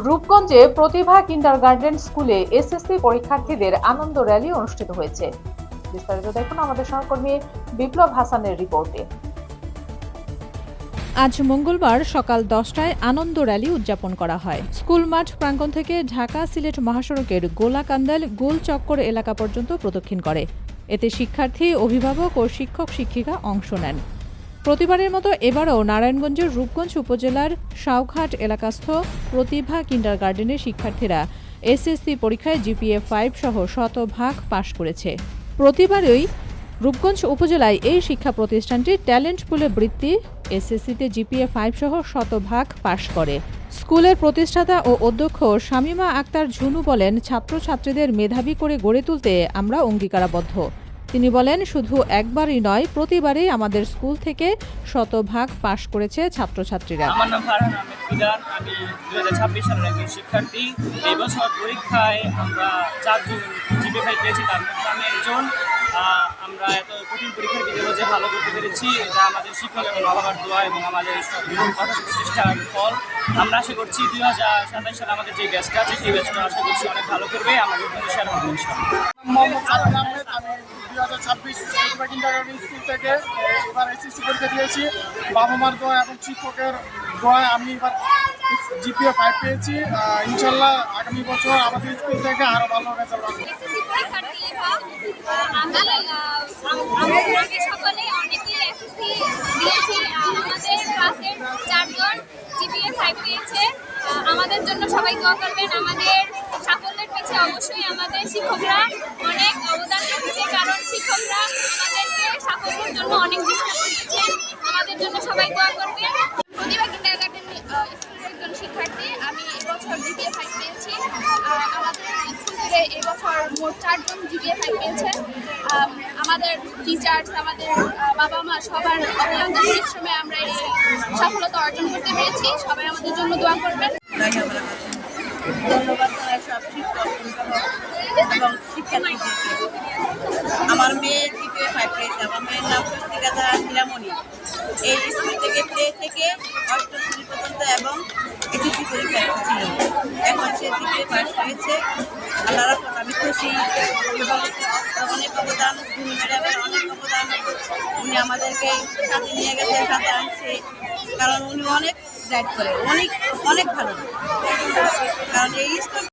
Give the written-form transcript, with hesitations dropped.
রূপগঞ্জে প্রতিভা kindergarten স্কুলে SSC পরীক্ষার্থীদের আনন্দ rally অনুষ্ঠিত হয়েছে। বিস্তারিত দেখুন আমাদের সহকর্মী বিপ্লব হাসানের রিপোর্টে। আজ মঙ্গলবার সকাল 10টায় আনন্দ র্যালি উদযাপন করা হয়। স্কুল মাঠ প্রাঙ্গণ থেকে ঢাকা সিলেট মহাসড়কের গোলাকান্দাল গোল চক্কর এলাকা পর্যন্ত প্রদক্ষিণ করে। এতে শিক্ষার্থী, অভিভাবক ও শিক্ষক শিক্ষিকা অংশ নেন। প্রতিবারের মতো এবারও নারায়ণগঞ্জের রূপগঞ্জ উপজেলার শাওঘাট এলাকাস্থ প্রতিভা কিন্ডারগার্টেনের শিক্ষার্থীরা এসএসসি পরীক্ষায় জিপিএ 5 সহ শতভাগ পাশ করেছে। প্রতিবারই রূপগঞ্জ উপজেলায় এই শিক্ষা প্রতিষ্ঠানটি ট্যালেন্ট পুলে বৃত্তি এসএসসিতে জিপিএ 5 সহ শতভাগ পাশ করে। স্কুলের প্রতিষ্ঠাতা ও অধ্যক্ষ শামীমা আক্তার ঝুনু বলেন, ছাত্রছাত্রীদের মেধাবী করে গড়ে তুলতে আমরা অঙ্গীকারাবদ্ধ। তিনি বলেন, শুধু একবারই নয়, প্রতিবারই আমাদের স্কুল থেকে শতভাগ পাশ করেছে ছাত্রছাত্রীরা। আমার নাম ফারহান আহমেদ ফিদান। আমি 2026 সালের একজন শিক্ষার্থী। এই বছর পরীক্ষায় আমরা 4 জন জিপিএ 5 পেয়েছি, তার মধ্যে আমি একজন। আমরা এত কঠিন পরীক্ষার ভিতরে যে ভালো করতে পেরেছি, এটা আমাদের শিক্ষক এবং বাবার দোয়া এবং আমাদের কঠোর প্রচেষ্টার ফল। আমরা আশা করছি 2027 সালে আমাদের যে ব্যাচটা আছে সেই ব্যাচটা আশা করছি অনেক ভালো করবে। আমাদের শেয়ার হবে ইনশাআল্লাহ। মোহাম্মদ সালাম আহমেদ। আমি 2026 প্রতিভা কিন্ডারগার্টেন স্কুল থেকে এবার এসএসসি পরীক্ষা দিয়েছি। বাবা মার দোয়া এবং শিক্ষকের দোয়ায় আমি এবার জিপিএ 5 পেয়েছি। ইনশাল্লাহ আগামী বছর আমাদের স্কুল থেকে আরও ভালো রেজাল্ট হবে। এসএসসি পরীক্ষার্থী আমি সকলে অনেকেই এসএসসি দিয়েছি। আমাদের ক্লাসের 4 জন জিপিএ 5 পেয়েছে। আমাদের জন্য সবাই দোয়া করবেন। আমাদের সাফল্যের পিছনে অবশ্যই আমাদের শিক্ষকরা অনেক অবদান রেখেছে, কারণ শিক্ষকরা আমাদেরকে সাফল্যের জন্য অনেক চেষ্টা করেছেন। আমাদের জন্য সবাই দোয়া করবেন। প্রতিভা কিন্ডারগার্টেন স্কুলের একজন শিক্ষার্থী। আমি এবছর জিপিএ 5 পেয়েছি। আমাদের স্কুল থেকে এবছর মোট 4 জন জিপিএ 5 পেয়েছে। আমাদের টিচার্স, আমাদের বাবা মা সবার অক্লান্ত পরিশ্রমে আমরা এই সফলতা অর্জন করতে পেরেছি। সবাই আমাদের জন্য দোয়া করবেন। ধন্যবাদ সব শিক্ষক এবং শিক্ষার্থীদেরকে। আমার মেয়ে জিপিএ 5 পেয়েছে। আমার মেয়ের নাম স্বস্তিকা হিরামণি। এই স্কুল থেকে প্লে থেকে অষ্টম শ্রেণী পর্যন্ত এবং এসএসসি পরীক্ষা ছিল। এখন সে জিপিএ 5 পেয়েছে। আল্লাহর রহমতে আমি খুশি এবং অনেক অবদান, ম্যাডামের অনেক অবদান। উনি আমাদেরকে সাথে নিয়ে গেছে, সাথে আনছে, কারণ উনি অনেক গাইড করে, অনেক অনেক ভালো। কারণ এই স্কুল